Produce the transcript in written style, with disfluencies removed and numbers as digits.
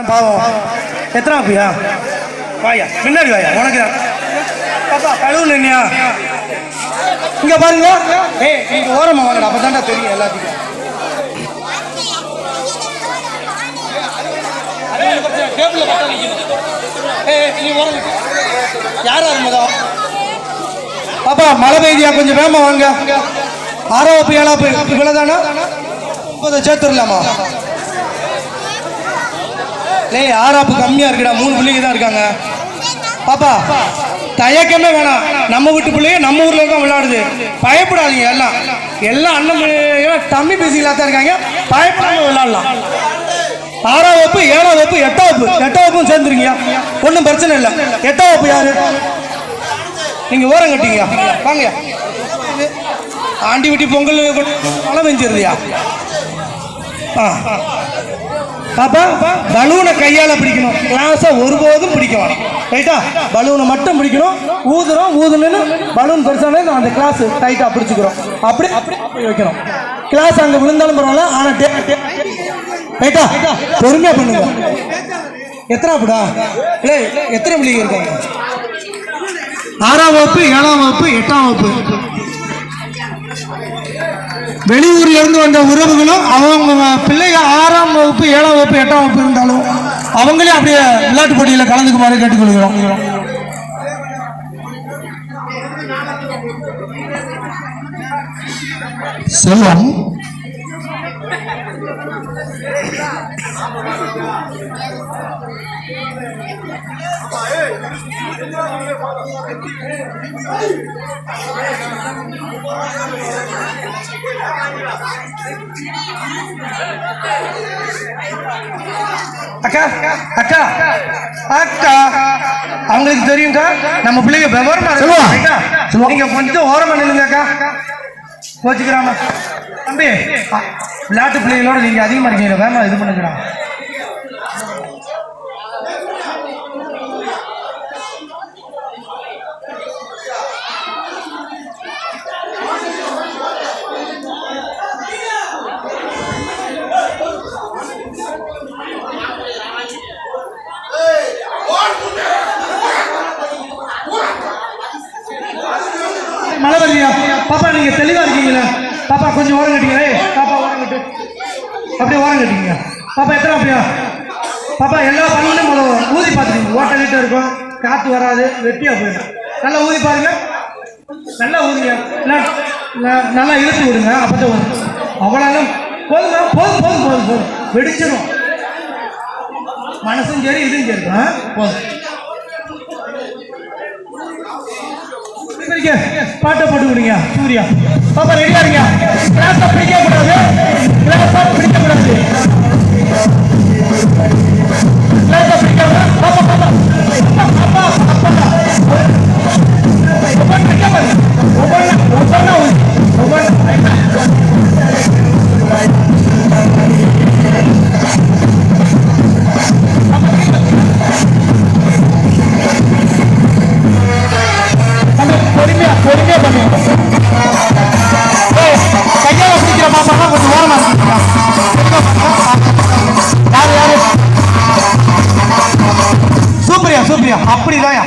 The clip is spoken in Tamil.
பாவம் எத்தனை ஆப்பியா வாயா பின்னாடி வாயா உனக்கு பாப்பா கழுவு நின்னியா இங்க பாருங்க ஏய் நீங்க ஓரமா வாங்கடா அப்பதான்டா தெரியும் எல்லாத்துக்கும் யாரா இருந்ததோ பாப்பா மழை பெய்தியா கொஞ்சம் வேகமா வாங்க 6 வகுப்பு 7 வகுப்பு இவ்வளவுதானா 30 சேர்த்துடலாமா லே 6 வகுப்பு கம்மியா இருக்குடா 3 பிள்ளைங்க தான் இருக்காங்க பாப்பா தயக்கமே வேணாம் நம்ம வீட்டு பிள்ளைங்க நம்ம ஊர்ல தான் விளையாடுது பயப்படாதீங்க எல்லாம் அண்ணன் தம்பி பேசிக்கலாம் தான் இருக்காங்க பயப்படாம விளையாடலாம் 6ஆம் வகுப்பு 7ஆம் வகுப்பு 8ஆம் வகுப்பும் சேர்ந்துருங்க ஒன்றும் பிரச்சனை இல்லை 8ஆம் வகுப்பு யாரு நீங்க ஓரம் கட்டிங்க வாங்க ஆண்டி வீட்டி பொங்கல் மழை பெஞ்சிருதியா பாப்பா பலூனை கையால பிடிக்கணும் கிளாஸை ஒருபோதும் பிடிக்க வேணும் ரைட்டா பலூனை மட்டும் பிடிக்கணும் ஊதுன்னு பலூன் பெருசானே அந்த கிளாஸ் டைட்டா பிடிச்சிக்கிறோம் அப்படி வைக்கணும் கிளாஸ் அங்கே விழுந்தாலும் பரவாயில்ல ஆனால் ரைட்டா பொறுமையா பண்ணுங்க எத்தனாப்படா இல்லை எத்தனை பிள்ளைங்க இருக்காங்க 6ஆம் வகுப்பு 7ஆம் வகுப்பு 8ஆம் வகுப்பு வெளியூர்ல இருந்து வந்த உறவுகளும் அவங்க பிள்ளைங்க 6ஆம் வகுப்பு 7ஆம் வகுப்பு 8ஆம் வகுப்பு இருந்தாலும் அவங்களே அப்படியே விளையாட்டு போட்டியில் கலந்துக்குமாறு கேட்டுக்கொள்கிறோம் செல்வம் அக்கா அக்கா அக்கா அவங்களுக்கு தெரியுங்கக்கா நம்ம பிள்ளைங்க விவரமா நீங்க கொஞ்சம் ஓரமா நில்லுங்க அக்கா கோச்சுக்கிறாங்க தம்பி விளையாட்டு பிள்ளைகளோட நீங்க அதிகமா இருக்கீங்க வேமா இது பண்ணுங்கிறாங்க மழை வருதியா பாப்பா நீங்க தெளிவா இருக்கீங்களா பாப்பா கொஞ்சம் ஓரம் கட்டிங்க பாப்பா ஓரம் கட்டு அப்படியே ஓரம் கட்டிங்க பாப்பா எத்தனை அப்படியா பாப்பா எல்லா பலூனையும் ஊதி பார்த்துக்கீங்க ஓட்ட கிட்ட இருக்கும் காற்று வராது வெட்டியா போயிடும் நல்லா ஊதி பாருங்க நல்லா ஊதிங்க நல்லா இழுத்து விடுங்க அப்பதான் வரும் அவ்வளோ போதுங்க போதும் வெடிச்சிடும் மனசும் சரி இதுவும் சரி போதும் பாட்டை போட்டு விடுங்க சூர்யா பாப்பா ரெடியா இருங்க கிளாஸை பிடிக்க கூடாது கிளாஸை பிடிக்காம பாப்பா பாப்பா பாப்பா பொறுமையா பண்ணுங்க கையால பிடிக்கிற பாப்பா கொஞ்சம் ஓரமா யாரு சூப்பரியா அப்படிதான்